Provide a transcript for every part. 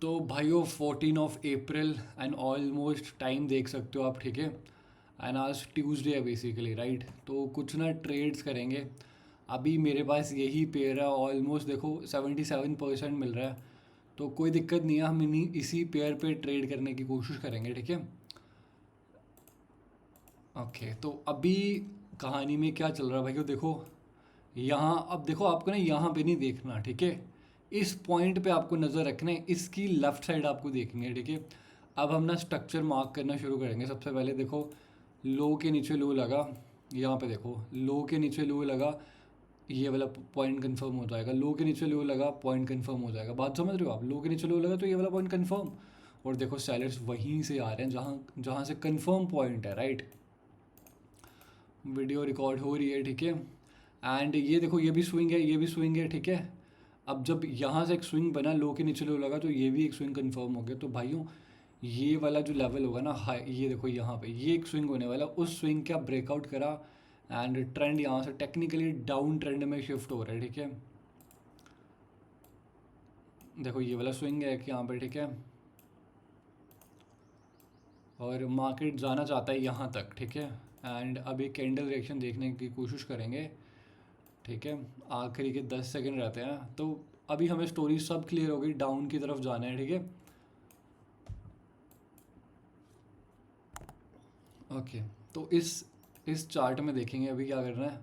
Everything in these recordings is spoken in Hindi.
तो भाइयों 14 अप्रैल एंड ऑलमोस्ट टाइम देख सकते हो आप, ठीक है। एंड आज ट्यूसडे है बेसिकली, राइट। तो कुछ ना ट्रेड्स करेंगे। अभी मेरे पास यही पेयर है, ऑलमोस्ट देखो 77% मिल रहा है। तो कोई दिक्कत नहीं है, हम इन्हीं इसी पेयर पे ट्रेड करने की कोशिश करेंगे, ठीक है। ओके, तो अभी कहानी में क्या चल रहा है भाइयों, देखो। यहाँ अब देखो, आपको ना यहाँ पे नहीं देखना, ठीक है। इस पॉइंट पे आपको नज़र रखना है, इसकी लेफ्ट साइड आपको देखनी है, ठीक है। अब हम ना स्ट्रक्चर मार्क करना शुरू करेंगे। सबसे पहले देखो, लो के नीचे लो लगा। यहाँ पे देखो, लो के नीचे लो लगा, ये वाला पॉइंट कंफर्म हो जाएगा। लो के नीचे लो लगा, पॉइंट कंफर्म हो जाएगा। बात समझ रहे हो आप? लो के नीचे लो लगा तो ये वाला पॉइंट कंफर्म। और देखो सेलर्स वहीं से आ रहे हैं जहाँ जहाँ से कंफर्म पॉइंट है, राइट। वीडियो रिकॉर्ड हो रही है, ठीक है। एंड ये देखो, ये भी स्विंग है, ये भी स्विंग है, ठीक है। अब जब यहाँ से एक स्विंग बना, लो के नीचे लो लगा, तो ये भी एक स्विंग कंफर्म हो गया। तो भाइयों, ये वाला जो लेवल होगा ना हाई, ये देखो यहाँ पे ये एक स्विंग होने वाला, उस स्विंग का ब्रेकआउट करा। एंड ट्रेंड यहाँ से टेक्निकली डाउन ट्रेंड में शिफ्ट हो रहा है, ठीक है। देखो ये वाला स्विंग है कि यहाँ पे, ठीक है। और मार्केट जाना चाहता है यहाँ तक, ठीक है। एंड अभी कैंडल रिएक्शन देखने की कोशिश करेंगे, ठीक है। आखिरी के 10 सेकंड रहते हैं, तो अभी हमें स्टोरी सब क्लियर हो गई, डाउन की तरफ जाना है, ठीक है। ओके, तो इस चार्ट में देखेंगे अभी क्या करना है।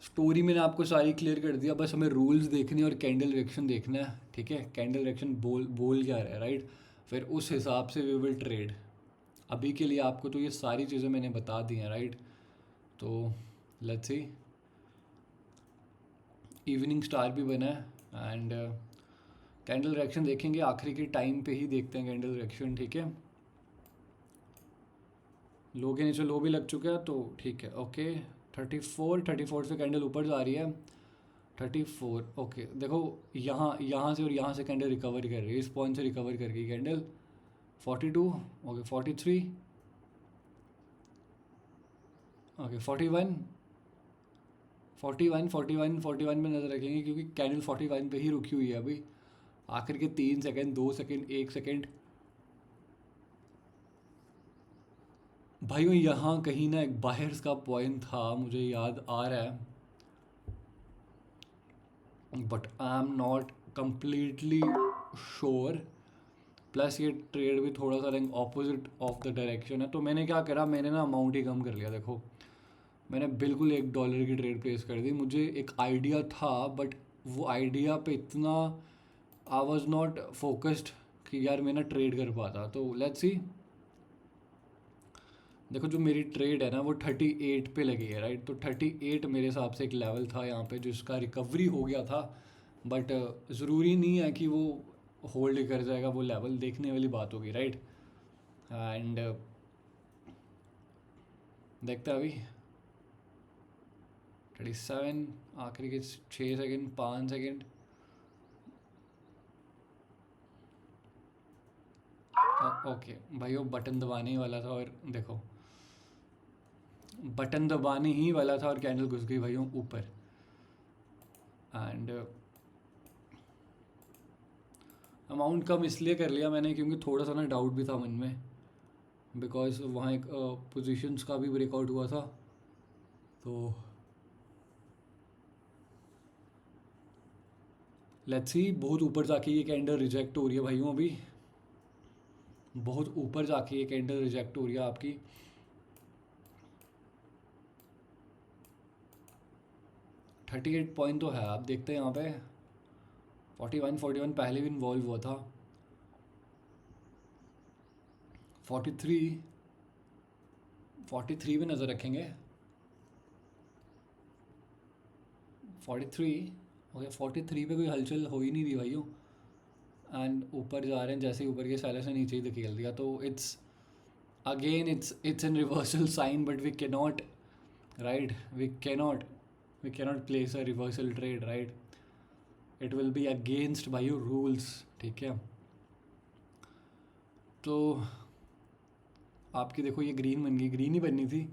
स्टोरी मैंने आपको सारी क्लियर कर दिया, बस हमें रूल्स देखने और कैंडल रिएक्शन देखना है, ठीक है। कैंडल रिएक्शन बोल बोल क्या रहा है, राइट। फिर उस हिसाब से वी विल ट्रेड। अभी के लिए आपको तो ये सारी चीज़ें मैंने बता दी हैं, राइट। तो लेट्स सी, इवनिंग स्टार भी बना है। एंड कैंडल रिएक्शन देखेंगे आखिरी के टाइम पे ही देखते हैं कैंडल रिएक्शन, ठीक है। लो के नीचे लो भी लग चुका है, तो ठीक है, ओके। 34 से कैंडल ऊपर जा रही है। 34, ओके। देखो यहाँ यहाँ से और यहाँ से कैंडल रिकवर कर रही है, इस पॉइंट से रिकवर कर गई कैंडल। 42, ओके। 43, ओके। 41, 41, 41, 41 में नज़र रखेंगे, क्योंकि कैंडल 41 पे ही रुकी हुई है अभी। आखिर के 3 सेकंड, 2 सेकंड, 1 सेकंड। भाइयों यहाँ कहीं ना एक बायर्स का पॉइंट था, मुझे याद आ रहा है, but I am not completely sure. Plus ये ट्रेड भी थोड़ा सा like opposite of the direction है, तो मैंने क्या करा, मैंने ना अमाउंट ही कम कर लिया। देखो मैंने बिल्कुल $1 की ट्रेड प्लेस कर दी। मुझे एक आइडिया था, बट वो आइडिया पे इतना आई वॉज नॉट फोकस्ड कि यार मैं ना ट्रेड कर पाता। तो लेट्स सी, देखो जो मेरी ट्रेड है ना वो 38 पे लगी है, राइट। तो 38 मेरे हिसाब से एक लेवल था यहाँ पे जिसका रिकवरी हो गया था। बट ज़रूरी नहीं है कि वो होल्ड कर जाएगा, वो लेवल देखने वाली बात होगी, राइट। एंड देखते हैं अभी 37, आखिरी के 6 सेकंड, 5 सेकंड। ओके भाई, वो बटन दबाने ही वाला था और देखो बटन दबाने ही वाला था और कैंडल घुस गई भाइयों ऊपर। एंड अमाउंट कम इसलिए कर लिया मैंने क्योंकि थोड़ा सा ना डाउट भी था मन में, बिकॉज वहाँ एक पोजीशंस का भी ब्रेकआउट हुआ था। तो लेट्स सी, बहुत ऊपर जाके ये कैंडल रिजेक्ट हो रही है भाइयों अभी। बहुत ऊपर जाके ये कैंडल रिजेक्ट हो रही है आपकी। 38 पॉइंट तो है, आप देखते हैं यहाँ पे। 41 पहले भी इन्वॉल्व हुआ था। 43 पे नज़र रखेंगे। 43, ओके। 43 पे कोई हलचल हो ही नहीं रही भाइयों। एंड ऊपर जा रहे हैं, जैसे ही ऊपर के साले से नीचे ही धकेल दिया, तो it's again it's an reversal sign, but we can not, right. We cannot place a reversal trade, right. It will be against by your rules, ठीक है। तो आपकी देखो ये ग्रीन बन गई, ग्रीन ही बननी थी,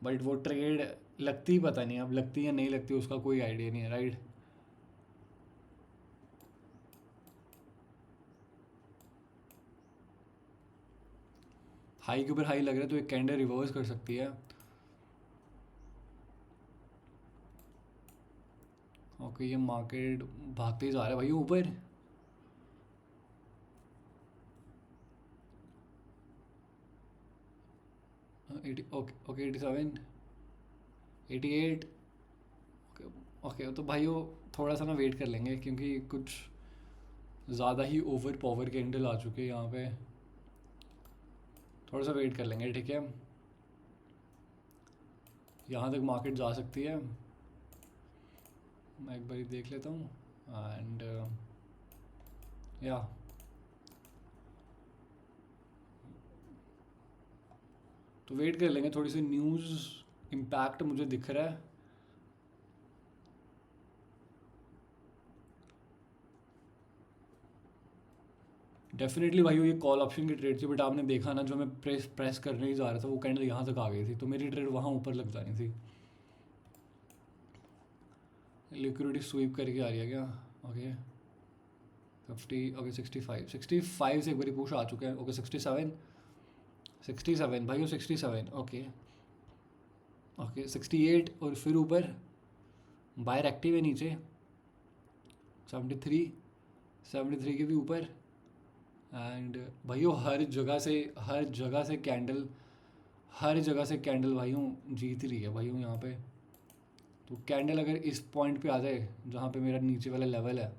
बट वो ट्रेड लगती पता नहीं, अब लगती या नहीं लगती उसका कोई आइडिया नहीं है, राइट। हाई के ऊपर हाई लग रहा है तो एक कैंडल रिवर्स कर सकती है। ओके ये मार्केट भागते ही जा रहा है भाई ऊपर। Okay okay 87, 88। ओके ओके तो भाई वो थोड़ा सा ना वेट कर लेंगे क्योंकि कुछ ज़्यादा ही ओवर पावर कैंडल आ चुके हैं यहाँ पे। थोड़ा सा वेट कर लेंगे ठीक है। यहाँ तक मार्केट जा सकती है, मैं एक बार देख लेता हूँ। एंड या तो वेट कर लेंगे, थोड़ी सी न्यूज़ इम्पैक्ट मुझे दिख रहा है। डेफिनेटली भाई ये कॉल ऑप्शन की ट्रेड थी, बट आपने देखा ना जो मैं प्रेस करने ही जा रहा था वो कैंडल यहाँ तक आ गई थी, तो मेरी ट्रेड वहाँ ऊपर लग जानी थी। लिक्विडिटी स्वीप करके आ रही है क्या? ओके 50, ओके 65, 65 से एक बारी पुश आ चुका है। ओके 67, 67 भाई वो 67। ओके ओके 68 और फिर ऊपर बायर एक्टिव है नीचे 73, 73 के भी ऊपर। एंड भाइयों हर जगह से कैंडल भाइयों जीत रही है भाइयों यहाँ पे। तो कैंडल अगर इस पॉइंट पे आ जाए जहाँ पे मेरा नीचे वाला लेवल है,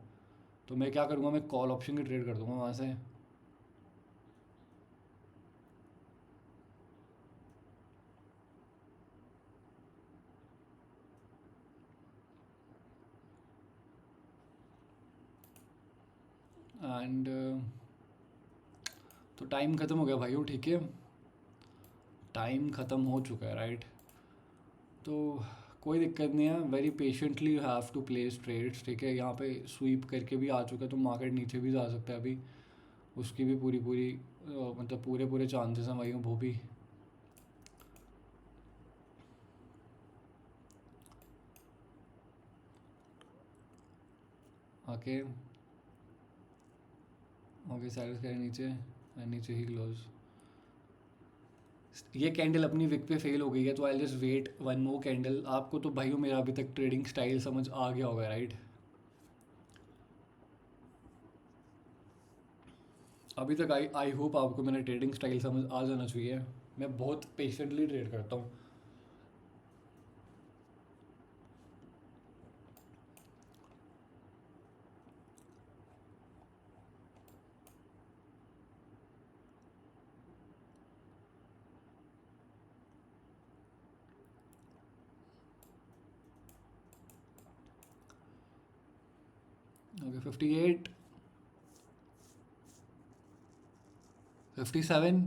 तो मैं क्या करूँगा, मैं कॉल ऑप्शन की ट्रेड कर दूँगा वहाँ से। एंड तो टाइम ख़त्म हो गया भाइयों ठीक है, टाइम ख़त्म हो चुका है राइट। तो कोई दिक्कत नहीं है, very patiently you have to place trades ठीक है। यहाँ पे स्वीप करके भी आ चुका है तो मार्केट नीचे भी जा सकता है अभी, उसकी भी पूरी मतलब पूरे पूरे चांसेस हैं भाइयों वो भी। ओके ओके सैलरी करें नीचे, नीचे ही क्लोज। ये कैंडल अपनी विक पे फेल हो गई है तो I just wait one more candle. आपको तो भाइयों मेरा अभी तक ट्रेडिंग स्टाइल समझ आ गया होगा राइट। अभी तक आई होप आपको मेरा ट्रेडिंग स्टाइल समझ आ जाना चाहिए। मैं बहुत पेशेंटली ट्रेड करता हूँ। ओके 58, 57।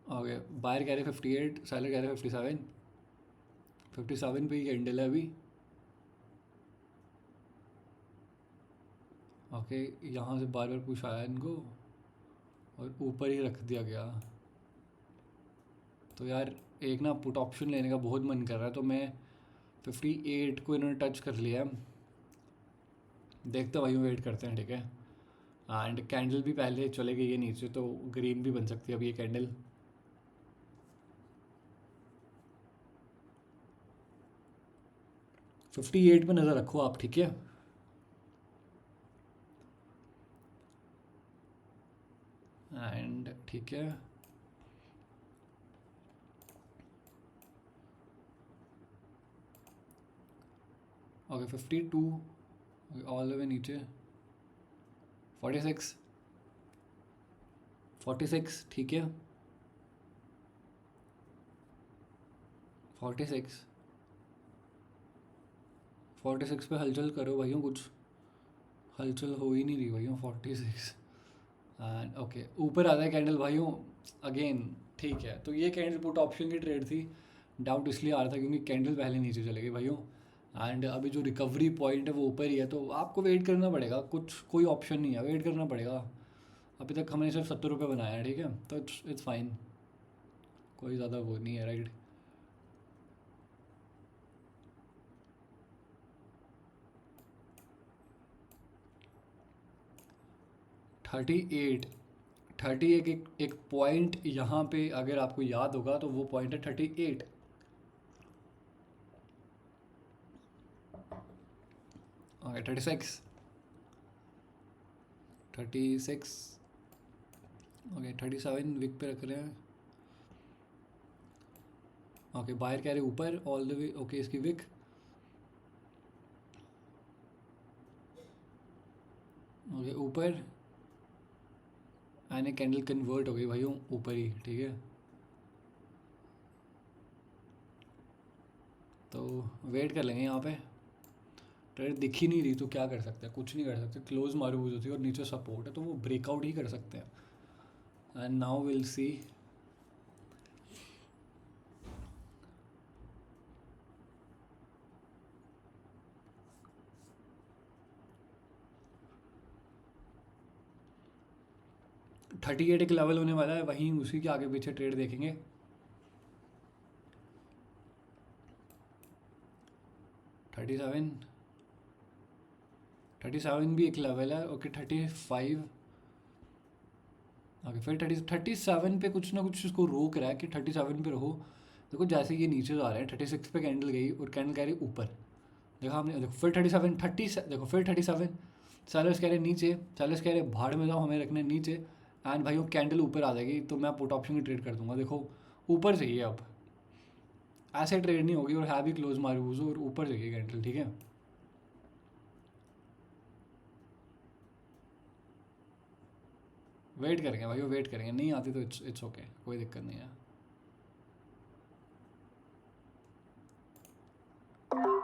ओके बायर कह रहे 58, सेलर कह रहे 57, 57 पे ही कैंडल है अभी। ओके यहाँ से बार बार पुश आया इनको और ऊपर ही रख दिया गया। तो यार एक ना पुट ऑप्शन लेने का बहुत मन कर रहा है, तो मैं 58 को इन्होंने टच कर लिया है। देखते भाई वेट करते हैं ठीक है। एंड कैंडल भी पहले चले गई है नीचे तो ग्रीन भी बन सकती है अब ये कैंडल। फिफ्टी एट पे नज़र रखो आप ठीक है। एंड ठीक है ओके 52 ऑल द वे नीचे 46, 46 ठीक है 46, 46 पे हलचल करो भाइयों, कुछ हलचल हो ही नहीं रही भाइयों 46। एंड ओके ऊपर आता है कैंडल भाइयों अगेन ठीक है। तो ये कैंडल पुट ऑप्शन की ट्रेड थी, डाउट इसलिए आ रहा था क्योंकि कैंडल पहले नीचे चले गई भाइयों। एंड अभी जो रिकवरी पॉइंट है वो ऊपर ही है तो आपको वेट करना पड़ेगा, कुछ कोई ऑप्शन नहीं है, वेट करना पड़ेगा। अभी तक हमने सिर्फ 70 रुपये बनाया है ठीक है, तो इट्स फाइन, कोई ज़्यादा वो नहीं है राइट। 30 एक पॉइंट यहाँ पे अगर आपको याद होगा तो वो पॉइंट है 38। ओके 36 ओके 37 विक पे रख रहे हैं। ओके बाहर कह रहे ऊपर ऑल द वे। ओके इसकी विक ओके ऊपर एंड कैंडल कन्वर्ट हो गई भाइयों ऊपर ही, ठीक है। तो वेट कर लेंगे यहाँ पे। ट्रेड दिख ही नहीं रही तो क्या कर सकते हैं, कुछ नहीं कर सकते। क्लोज मारूज होती है और नीचे सपोर्ट है तो वो ब्रेकआउट ही कर सकते हैं। And now will see. Thirty eight एक लेवल होने वाला है, वहीं उसी के आगे पीछे ट्रेड देखेंगे। थर्टी सेवन भी एक लेवल है। ओके 35। ओके फिर 37 पे कुछ ना कुछ इसको रोक रहा है कि 37 पे रहो। देखो जैसे ये नीचे जा रहे हैं 36 पे कैंडल गई और कैंडल कह रही ऊपर। देखा आपने, देखो फिर 37 देखो फिर 37। सेलर्स कह रहे नीचे, सेलर्स कह रहे भाड़ में जाओ हमें रखने नीचे। एंड भाई वो कैंडल ऊपर आ जाएगी तो मैं पुट ऑप्शन की ट्रेड कर दूंगा। देखो ऊपर चाहिए अब, ऐसे ट्रेड नहीं होगी और है भी क्लोज मारूज और ऊपर चाहिए कैंडल, ठीक है। वेट करेंगे भाई, वो वेट करेंगे, नहीं आती तो इट्स ओके, कोई दिक्कत नहीं है।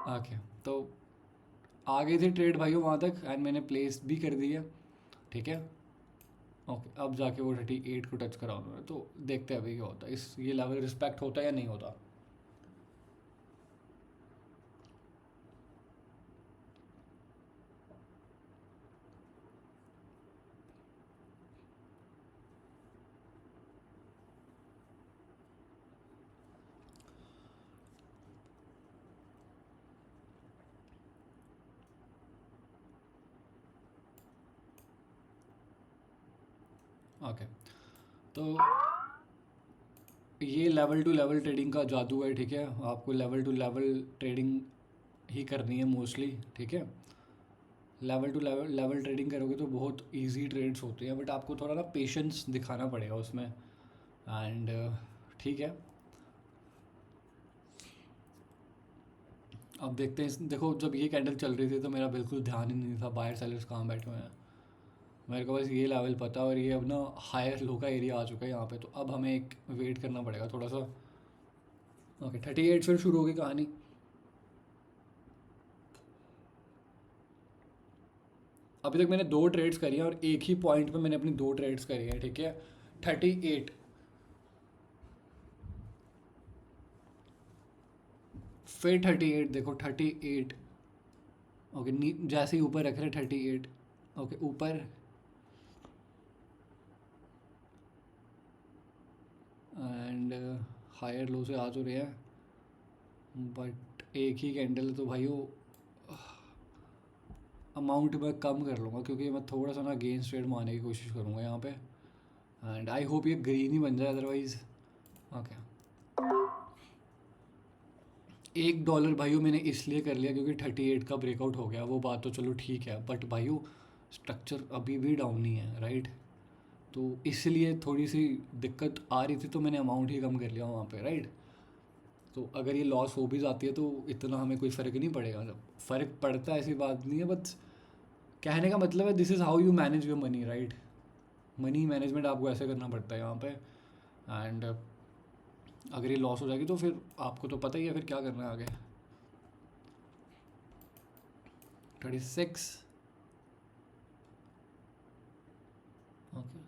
ओके तो आ गई थी ट्रेड भाइयों वहाँ तक एंड मैंने प्लेस भी कर दी है, ठीक है। ओके अब जाके वो 38 को टच करा उन्होंने, तो देखते हैं अभी क्या होता है। इस ये लेवल रिस्पेक्ट होता है या नहीं होता। ओके तो ये लेवल टू लेवल ट्रेडिंग का जादू है, ठीक है। आपको लेवल टू लेवल ट्रेडिंग ही करनी है मोस्टली, ठीक है। लेवल टू लेवल ट्रेडिंग करोगे तो बहुत इजी ट्रेड्स होते हैं, बट आपको थोड़ा ना पेशेंस दिखाना पड़ेगा उसमें। एंड ठीक है अब देखते हैं देखो जब ये कैंडल चल रही थी तो मेरा बिल्कुल ध्यान ही नहीं था बाहर सेलर्स कहाँ बैठे हुए हैं। मेरे को बस ये लेवल पता, और ये अब ना हायर लो का एरिया आ चुका है यहाँ पे, तो अब हमें एक वेट करना पड़ेगा थोड़ा सा। ओके 38 से शुरू होगी कहानी। अभी तक मैंने 2 ट्रेड्स करी हैं और एक ही पॉइंट पे मैंने अपनी 2 ट्रेड्स करी हैं, ठीक है। 38 फिर 38 देखो 38। ओके जैसे ही ऊपर रख रहे 38। ओके ऊपर एंड हायर लो से आ तो रहे हैं, बट एक ही कैंडल तो भाइयों अमाउंट मैं कम कर लूँगा क्योंकि मैं थोड़ा सा ना अगेंस्ट ट्रेड मारने की कोशिश करूँगा यहाँ पे। एंड आई होप ये ग्रीन ही बन जाए, अदरवाइज़ ओके। $1 भाइयों मैंने इसलिए कर लिया क्योंकि 38 का ब्रेकआउट हो गया, वो बात तो चलो ठीक है, बट भाइयों स्ट्रक्चर अभी भी डाउन नहीं है, राइट। तो इसलिए थोड़ी सी दिक्कत आ रही थी तो मैंने अमाउंट ही कम कर लिया वहाँ पे, राइट। तो अगर ये लॉस हो भी जाती है तो इतना हमें कोई फ़र्क नहीं पड़ेगा। जब फ़र्क पड़ता है ऐसी बात नहीं है, बस कहने का मतलब है this is how you manage your money, right. Money management आपको ऐसे करना पड़ता है यहाँ पे। एंड अगर ये लॉस हो जाएगी तो फिर आपको तो पता ही है फिर क्या करना है आगे। 36 ओके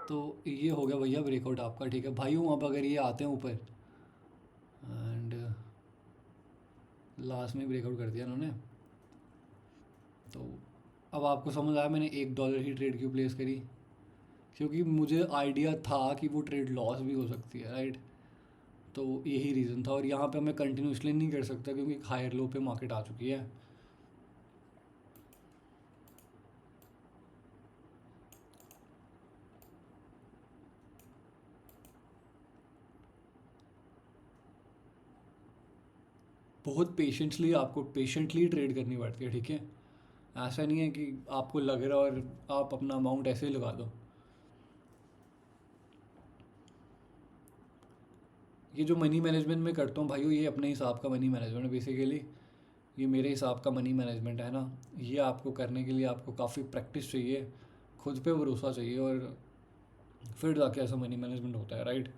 तो ये हो गया भैया ब्रेकआउट आपका, ठीक है भाइयों। अब अगर ये आते हैं ऊपर एंड लास्ट में ब्रेकआउट कर दिया उन्होंने, तो अब आपको समझ आया मैंने $1 ही ट्रेड क्यों प्लेस करी, क्योंकि मुझे आइडिया था कि वो ट्रेड लॉस भी हो सकती है, राइट। तो यही रीज़न था, और यहाँ पे मैं कंटिन्यूसली नहीं कर सकता क्योंकि हायर लो पे मार्केट आ चुकी है। बहुत पेशेंटली ट्रेड करनी पड़ती है, ठीक है। ऐसा नहीं है कि आपको लग रहा है और आप अपना अमाउंट ऐसे ही लगा दो। ये जो मनी मैनेजमेंट मैं करता हूँ भाइयों, ये अपने हिसाब का मनी मैनेजमेंट है बेसिकली। ये मेरे हिसाब का मनी मैनेजमेंट है ना। ये आपको करने के लिए आपको काफ़ी प्रैक्टिस चाहिए, खुद पे भरोसा चाहिए, और फिर जाके ऐसा मनी मैनेजमेंट होता है, राइट।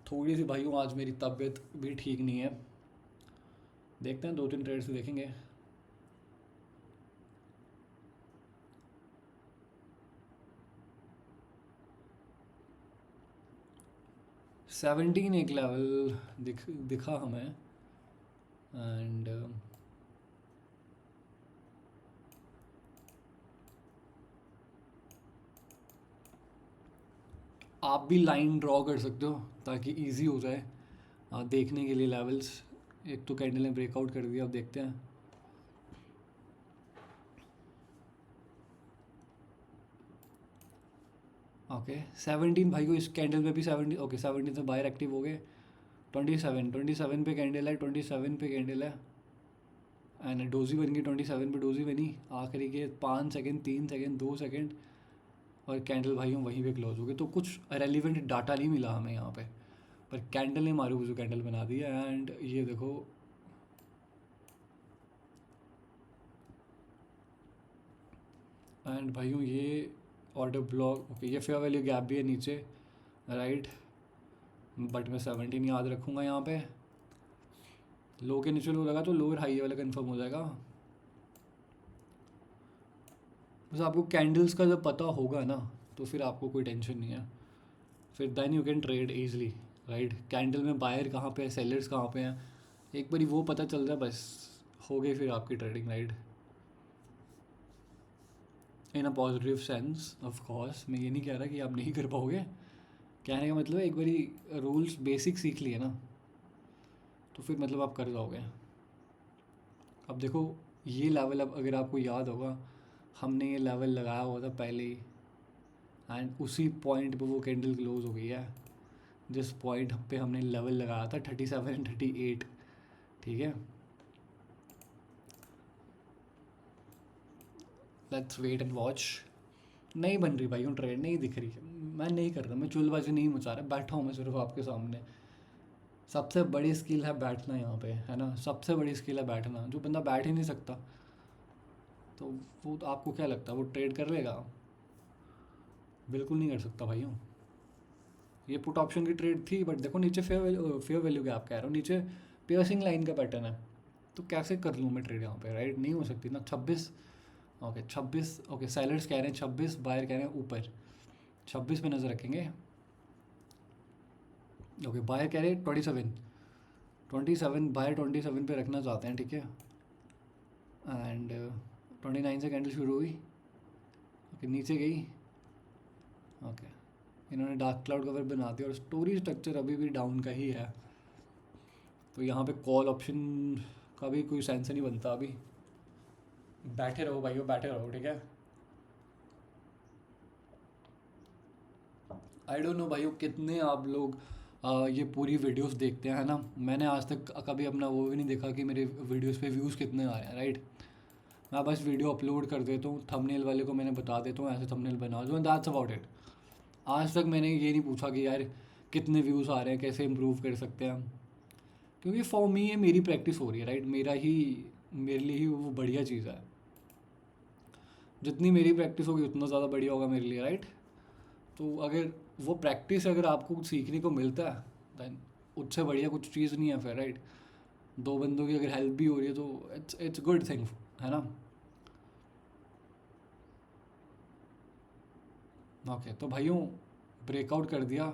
थोड़ी सी भाइयों आज मेरी तबीयत भी ठीक नहीं है, देखते हैं 2-3 ट्रेड्स देखेंगे। सेवनटीन एक लेवल दिखा हमें, एंड आप भी लाइन ड्रॉ कर सकते हो ताकि इजी हो जाए देखने के लिए लेवल्स। एक तो कैंडल ने ब्रेकआउट कर दिया, अब देखते हैं। ओके 17 भाई को इस कैंडल में भी 17, ओके 17 से बाहर एक्टिव हो गए। 27 पे कैंडल है, 27 पे कैंडल है, एंड डोजी बन गई, 27 पे डोजी बनी। आखिरी के 5 सेकंड, 3 सेकंड, 2 सेकंड, और कैंडल भाइयों वहीं पे क्लोज हो गई। तो कुछ रेलिवेंट डाटा नहीं मिला हमें यहाँ पे, पर कैंडल ने मारू जो कैंडल बना दी है। एंड ये देखो, एंड भाइयों ये ऑर्डर ब्लॉक, ओके ये फेयर वैल्यू गैप भी है नीचे, राइट। बट मैं 17 याद रखूँगा यहाँ पे। लो के नीचे लो लगा तो लोअर हाई वाला कंफर्म हो जाएगा। बस आपको कैंडल्स का जब पता होगा ना, तो फिर आपको कोई टेंशन नहीं है। फिर then you can trade easily, right. Candle में बायर कहाँ पे है, सेलर्स कहाँ पे हैं, एक बारी वो पता चल जाए, बस हो गई फिर आपकी trading, right. In a positive sense of course, मैं ये नहीं कह रहा कि आप नहीं कर पाओगे। कहने का मतलब एक बारी रूल्स बेसिक सीख लिए ना, तो फिर मतलब आप कर जाओगे। अब देखो ये लेवल, अब अगर आपको याद होगा, हमने ये लेवल लगाया हुआ था पहले ही, एंड उसी पॉइंट पे वो कैंडल क्लोज हो गई है जिस पॉइंट पे हमने लेवल लगाया था 37 एंड 38, ठीक है। Let's wait and watch. नहीं बन रही भाई, ट्रेड नहीं दिख रही। मैं नहीं कर रहा, मैं चुलबाजी नहीं मचा रहा, बैठा हूँ मैं सिर्फ आपके सामने। सबसे बड़ी स्किल है बैठना यहाँ पे, है ना। सबसे बड़ी स्किल है बैठना। जो बंदा बैठ ही नहीं सकता, तो वो तो आपको क्या लगता है वो ट्रेड कर लेगा? बिल्कुल नहीं कर सकता भाइयों। ये पुट ऑप्शन की ट्रेड थी, बट देखो नीचे फेयर वैल्यू गैप कह रहा हूँ, नीचे पियर्सिंग लाइन का पैटर्न है। तो कैसे कर लूँ मैं ट्रेड यहाँ पे, राइट। नहीं हो सकती ना। 26, ओके 26, ओके सेलर्स कह रहे हैं 26, बायर कह रहे हैं ऊपर। 26 पे नज़र रखेंगे, ओके। बायर कह रहे हैं 27, बायर 27 पे रखना चाहते हैं, ठीक है। एंड 29 से कैंडल शुरू हुई, ओके नीचे गई, ओके। इन्होंने डार्क क्लाउड कवर बना दिया, और स्टोरी स्ट्रक्चर अभी भी डाउन का ही है। तो यहाँ पे कॉल ऑप्शन का भी कोई सेंस नहीं बनता अभी। बैठे रहो भाइयों, बैठे रहो, ठीक है। आई डोंट नो भाइयों कितने आप लोग ये पूरी वीडियोस देखते हैं, है ना। मैंने आज तक कभी अपना वो भी नहीं देखा कि मेरे वीडियोस पे व्यूज़ कितने आ रहे हैं, राइट। मैं बस वीडियो अपलोड कर देता हूँ, थंबनेल वाले को मैंने बता देता हूँ ऐसे थंबनेल बना दो, एंड दैट्स अबाउट इट। आज तक मैंने ये नहीं पूछा कि यार कितने व्यूज़ आ रहे हैं, कैसे इम्प्रूव कर सकते हैं हम। क्योंकि फॉर मी ये मेरी प्रैक्टिस हो रही है, राइट। मेरे लिए ही वो बढ़िया चीज़ है। जितनी मेरी प्रैक्टिस होगी उतना ज़्यादा बढ़िया होगा मेरे लिए, राइट। तो अगर वो प्रैक्टिस अगर आपको कुछ सीखने को मिलता है, दैन उससे बढ़िया कुछ चीज़ नहीं है फिर, राइट। दो बंदों की अगर हेल्प भी हो रही है तो इट्स गुड थिंग, है ना। ओके तो भाइयों ब्रेकआउट कर दिया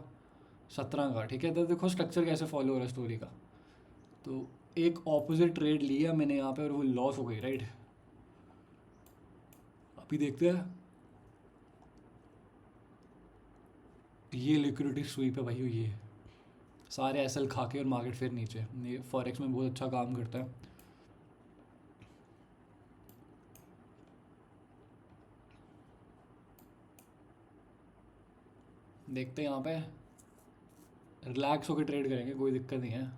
17 का, ठीक है। तो देखो स्ट्रक्चर कैसे फॉलो हो रहा है स्टोरी का। तो एक ऑपोजिट ट्रेड लिया मैंने यहाँ पे और वो लॉस हो गई, राइट। अभी देखते हैं। ये लिक्विडिटी स्वीप है भाइयों, ये सारे एसएल खा के और मार्केट फिर नीचे। ये फॉरेक्स में बहुत अच्छा काम करता है। देखते हैं यहाँ पे, रिलैक्स होकर ट्रेड करेंगे, कोई दिक्कत नहीं है।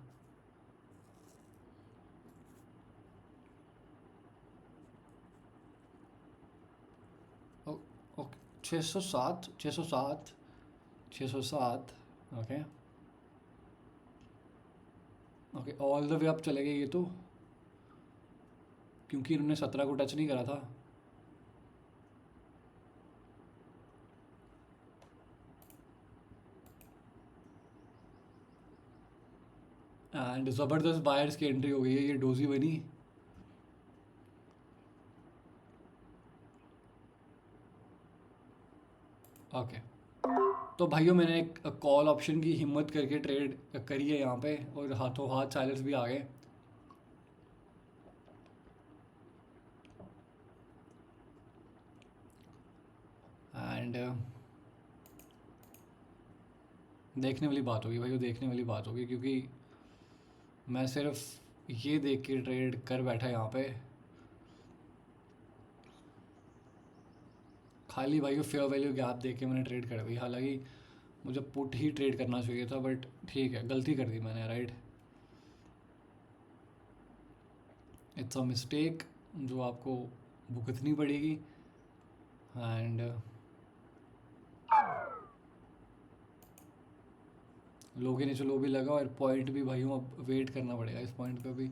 607 607 607। Okay okay, all the way up चले गए ये तो, क्योंकि इन्होंने 17 को टच नहीं करा था। एंड ज़बरदस्त बायर्स की एंट्री हो गई है, ये डोजी बनी। ओके तो भाइयों मैंने एक कॉल ऑप्शन की हिम्मत करके ट्रेड करी है यहाँ पे, और हाथों हाथ साइलेंस भी आ गए। एंड देखने वाली बात होगी भाइयों, देखने वाली बात होगी, क्योंकि मैं सिर्फ ये देख के ट्रेड कर बैठा यहाँ पे, खाली भाइयों फेयर वैल्यू गैप देख के मैंने ट्रेड कर दी। हालांकि मुझे पुट ही ट्रेड करना चाहिए था, बट ठीक है, गलती कर दी मैंने, राइट। इट्स अ मिस्टेक जो आपको भुगतनी पड़ेगी। एंड लो के नीचे लो भी लगा, और पॉइंट भी भाइयों अब वेट करना पड़ेगा इस पॉइंट पे भी।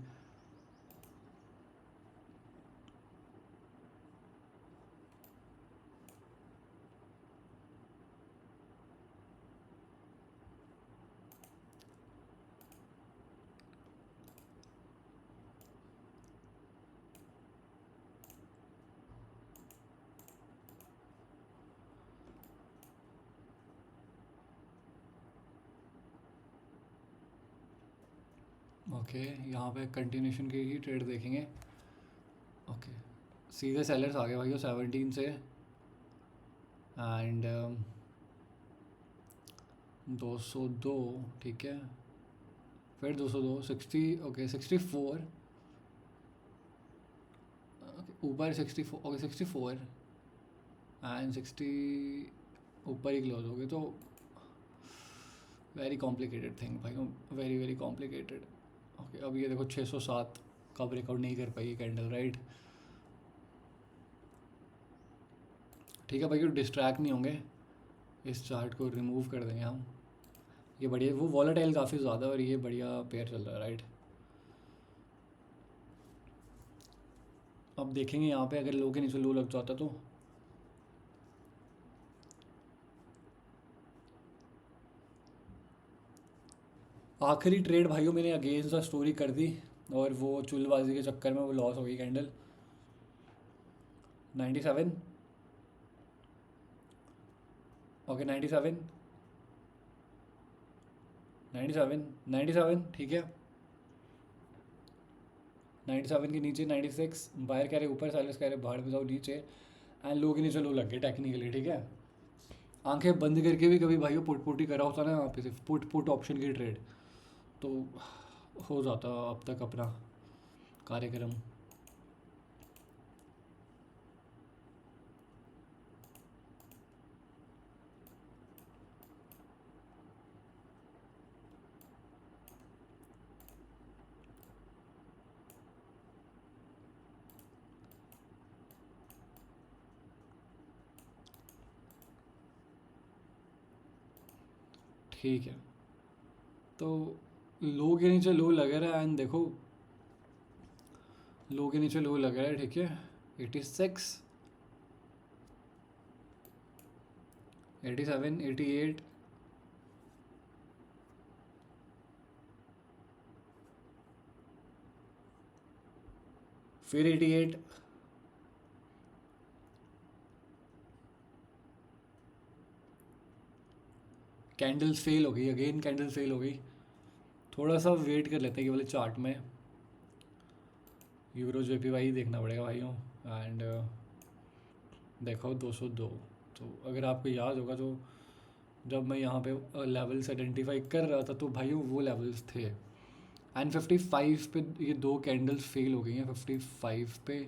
ओके यहाँ पे कंटिन्यूशन की ही ट्रेड देखेंगे। ओके सीधे सेलर्स आ गए भाइयों 17 से। एंड 202, ठीक है, फिर 202, 60, ओके 64, ऊपर 64, ओके 64 एंड 60 ऊपर ही क्लोज हो गए। तो वेरी कॉम्प्लिकेटेड थिंग भाई, वेरी वेरी कॉम्प्लिकेटेड। ओके अब ये देखो 607 का ब्रेकआउट नहीं कर पाई कैंडल, राइट। ठीक है भाई डिस्ट्रैक्ट नहीं होंगे, इस चार्ट को रिमूव कर देंगे हम। ये बढ़िया, वो वॉलेटाइल काफ़ी ज़्यादा, और ये बढ़िया पेयर चल रहा है, राइट। अब देखेंगे यहाँ पे अगर लो के नीचे लो लग जाता तो। आखिरी ट्रेड भाइयों मैंने अगेंस्ट द स्टोरी कर दी, और वो चुलबाजी के चक्कर में वो लॉस हो गई कैंडल। 97, ओके 97, 97, 97, ठीक है। 97 के नीचे 96, बाहर कह रहे ऊपर, साइलेंस कह रहे बाहर में जाओ नीचे। एंड लो के नीचे लो लग गए टेक्निकली, ठीक है। आंखें बंद करके भी कभी भाइयों पुट पुट ही करा होता ना, वहाँ पे सिर्फ पुट पुट ऑप्शन की ट्रेड, तो हो जाता अब तक अपना कार्यक्रम। ठीक है तो लो के नीचे लो लग रहा है, एंड देखो लो के नीचे लो लग रहा है, ठीक है। 86, 87, 88, फिर 88, कैंडल्स फेल हो गई, अगेन कैंडल फेल हो गई। थोड़ा सा वेट कर लेते हैं कि वाले चार्ट में, यूरो जेपीवाई देखना पड़ेगा भाइयों। एंड देखो 202, तो अगर आपको याद होगा तो जब मैं यहाँ पे लेवल्स आइडेंटिफाई कर रहा था तो भाइयों वो लेवल्स थे। एंड 55 पे ये दो कैंडल्स फेल हो गई हैं, 55 पे।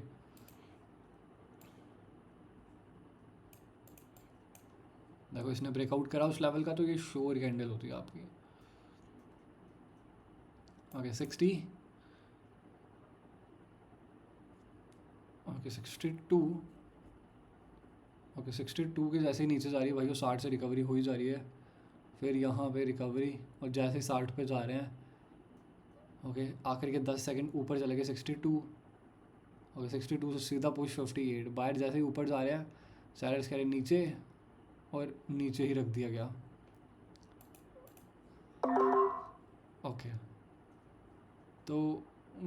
देखो इसने ब्रेकआउट करा उस लेवल का, तो ये श्योर कैंडल होती है आपकी। ओके 60, ओके 62, ओके 62 के जैसे ही नीचे जा रही है भाई, वो 60 से रिकवरी हो ही जा रही है, फिर यहाँ पे रिकवरी, और जैसे ही 60 पे जा रहे हैं, ओके आखिर के 10 सेकंड ऊपर चले गए 62। ओके 62 से सीधा पुश 58, बाहर जैसे ही ऊपर जा रहे हैं सैलर्स कह रहे नीचे, और नीचे ही रख दिया गया। ओके तो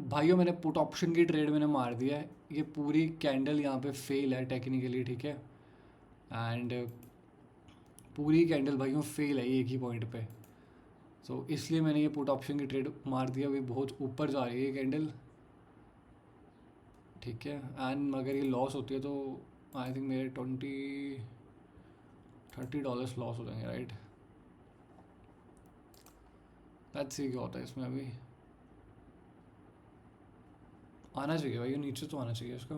भाइयों मैंने पुट ऑप्शन की ट्रेड मैंने मार दिया है, ये पूरी कैंडल यहाँ पे फेल है टेक्निकली, ठीक है, एंड पूरी कैंडल भाइयों फेल है एक ही पॉइंट पे। सो इसलिए मैंने ये पुट ऑप्शन की ट्रेड मार दिया, अभी बहुत ऊपर जा रही है ये कैंडल, ठीक है, एंड अगर ये लॉस होती है तो आई थिंक मेरे $30 लॉस हो जाएंगे, राइट। लेट्स सी क्या होता है इसमें, अभी आना चाहिए भाई, ये नीचे तो आना चाहिए इसका।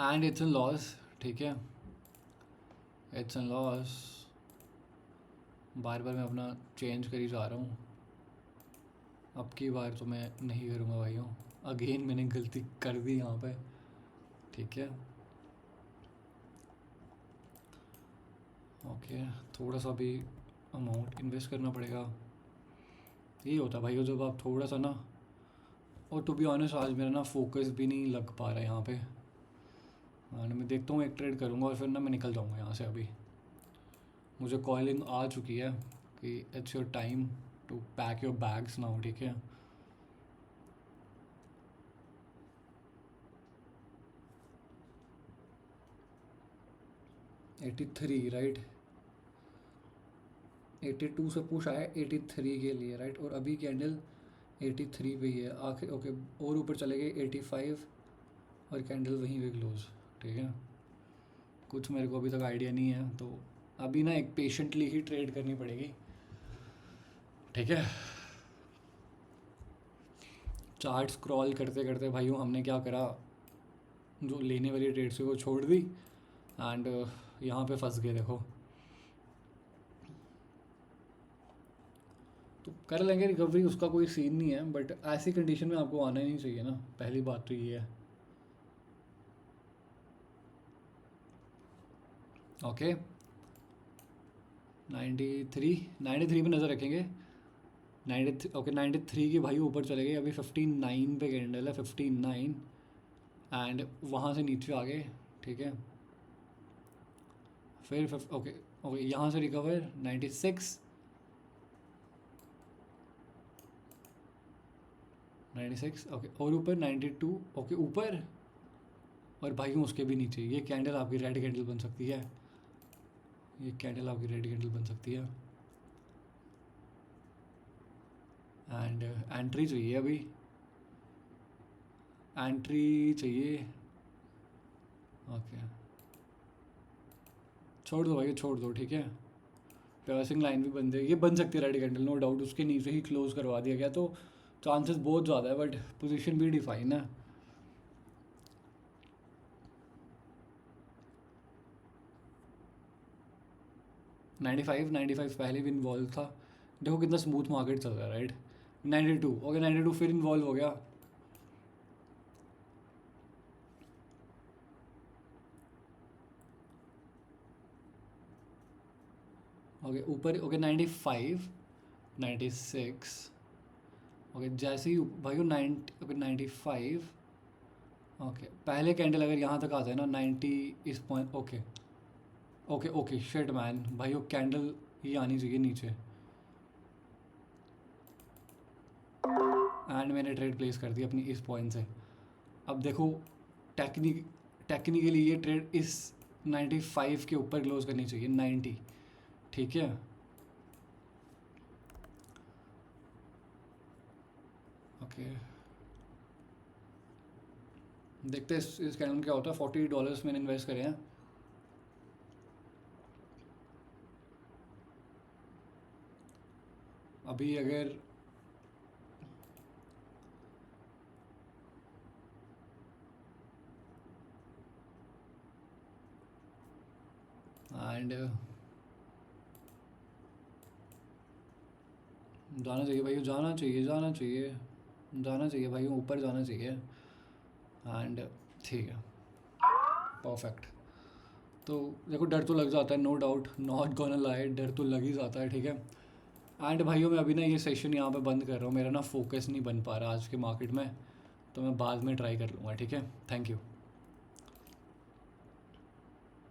एंड इट्स एन लॉस, ठीक है, इट्स एन लॉस। बार बार मैं अपना चेंज कर ही जा रहा हूँ, अब की बार तो मैं नहीं करूँगा भाइयों, अगेन मैंने गलती कर दी यहाँ पे, ठीक है। ओके थोड़ा सा भी अमाउंट इन्वेस्ट करना पड़ेगा, यही होता है भाइयों जब आप थोड़ा सा ना, और टू बी ऑनेस्ट आज मेरा ना फोकस भी नहीं लग पा रहा है यहाँ पे, एंड मैं देखता हूँ एक ट्रेड करूँगा और फिर ना मैं निकल जाऊँगा यहाँ से। अभी मुझे कॉलिंग आ चुकी है कि it's your time to pack your bags now, ठीक है। $83 राइट, 82 से पुश आया 83 के लिए, राइट, और अभी कैंडल 83 पे ही है आखिर, ओके और ऊपर चले गए 85, और कैंडल वहीं पे क्लोज, ठीक है। कुछ मेरे को अभी तक आइडिया नहीं है, तो अभी ना एक पेशेंटली ही ट्रेड करनी पड़ेगी, ठीक है। चार्ट स्क्रॉल करते करते भाइयों हमने क्या करा, जो लेने वाली ट्रेड से वो छोड़ दी, एंड यहाँ पे फंस गए देखो। तो कर लेंगे रिकवरी, उसका कोई सीन नहीं है, बट ऐसी कंडीशन में आपको आना ही नहीं चाहिए ना, पहली बात तो ये है। ओके 93 पे नज़र रखेंगे, ओके 93 की भाई ऊपर चले गए, अभी 59 पे कैंडल है, 59, एंड वहाँ से नीचे आ गए, ठीक है। फिर ओके ओके यहाँ से रिकवर 96, 96 ओके, और ऊपर 92, ओके ऊपर, और भाई उसके भी नीचे, ये कैंडल आपकी रेड कैंडल बन सकती है, ये कैंडल आपकी रेड कैंडल बन सकती है, एंड एंट्री चाहिए अभी, एंट्री चाहिए, ओके छोड़ दो भाई छोड़ दो, ठीक है। पासिंग लाइन भी बन जाएगी, ये बन सकती है रेड कैंडल नो डाउट, उसके नीचे ही क्लोज करवा दिया गया तो चांसेस बहुत ज़्यादा है, बट पोजीशन भी डिफाइन है। नाइन्टी फाइव पहले भी इन्वॉल्व था, देखो कितना स्मूथ मार्केट चल रहा है, राइट। 92 ओके 92 फिर इन्वॉल्व हो गया, ओके ऊपर, ओके 95, 96, ओके जैसे ही भाई वो 90, ओके 95, ओके पहले कैंडल अगर यहाँ तक आता है ना 90 इस point, okay okay okay shit man, भाई वो कैंडल ये आनी चाहिए नीचे, एंड मैंने ट्रेड प्लेस कर दी अपनी इस पॉइंट से। अब देखो टेक्निकली ये ट्रेड इस 95 के ऊपर क्लोज करनी चाहिए, 90, ठीक है। ओके देखते हैं इस कैंडल में क्या होता है। $40 मैंने इन्वेस्ट करे हैं, अभी अगर एंड जाना चाहिए भाई, जाना चाहिए, जाना चाहिए, जाना चाहिए भाई, ऊपर जाना चाहिए। एंड ठीक है, परफेक्ट। तो देखो डर तो लग जाता है, no doubt, not gonna lie, डर तो लग ही जाता है, ठीक है। एंड भाइयों मैं अभी ना ये सेशन यहाँ पे बंद कर रहा हूँ, मेरा ना फोकस नहीं बन पा रहा आज के मार्केट में, तो मैं बाद में ट्राई कर लूँगा, ठीक है। Thank you.